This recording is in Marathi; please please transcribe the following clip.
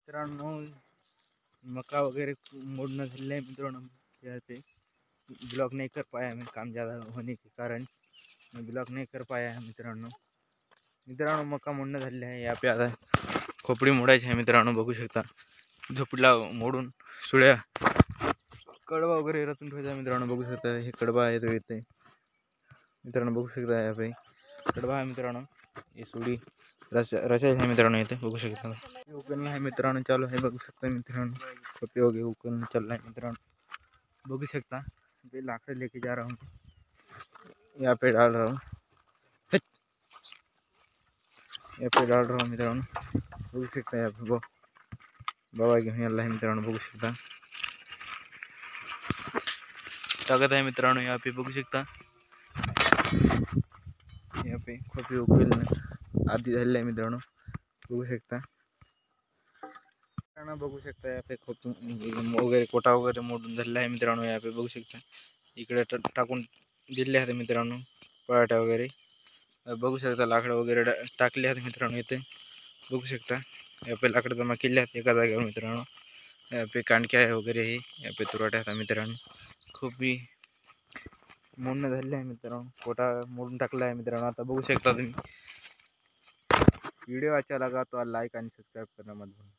मित्रांनो मका वगैरह मोड़ना झाले है मित्रों। यहाँ पे ब्लॉग नहीं कर पाया मैं, काम ज़्यादा होने के कारण मैं ब्लॉग नहीं कर पाया है मित्रांनो मका मोडणं झाले आहे। यहाँ पे आता खोपडी मोडायची आहे मित्रांनो, बघू शकता झोपडीला मोडून सुळ्या कडवा वगैरे रचून ठेवायचा मित्रांनो। बघू शकता हे कडवा आहे तो येते मित्रांनो, बघू शकता यहाँ पे कडवा है मित्रांनो। ये सुड़ी रचा है मित्रांनो, येते बघू शकता उकलना है मित्रांनो, चालू है बघू शकता मित्रांनो। खोपे वगैरे उकलना चल रहा है मित्रांनो, बघू शकता। ये लाकड़ लेके जा रहा हूँ, यहाँ पे डाल रहा हूँ, यहाँ पे डाल रहा हूँ मित्रांनो, बघू शकता। यहाँ पे बाबा घेऊन आला है मित्रांनो, बघू शकता टाकत आहे मित्रांनो। यहाँ पे बघू शकता, यहाँ पे खोपे उकलणं आधी झाले आहे मित्रांनो, बघू शकता बघू शकता। यहाँ पे खोप वगैरे कोटा वगैरे मोडून झालेला आहे मित्रांनो। यहाँ पे बघू शकता इकडे टाकून दिले आहेत मित्रांनो पराठा वगैरे, बघू शकता लाकड वगैरे टाकले आहेत मित्रांनो। इथे बघू शकता यहाँ पे लाकड जमा केले आहेत एका जागेवर मित्रांनो। यहाँ पे कांडक्या वगैरे हे यहाँ पे तुराट्या आहेत मित्रांनो, खूप बी मोडणं झाले आहे मित्रांनो, कोटा मोडून टाकला आहे मित्रांनो। आता बघू शकता तुम्ही। व्हिडिओ अच्छा लगा तो लाइक आणि सबस्क्राइब करना मत भूलना।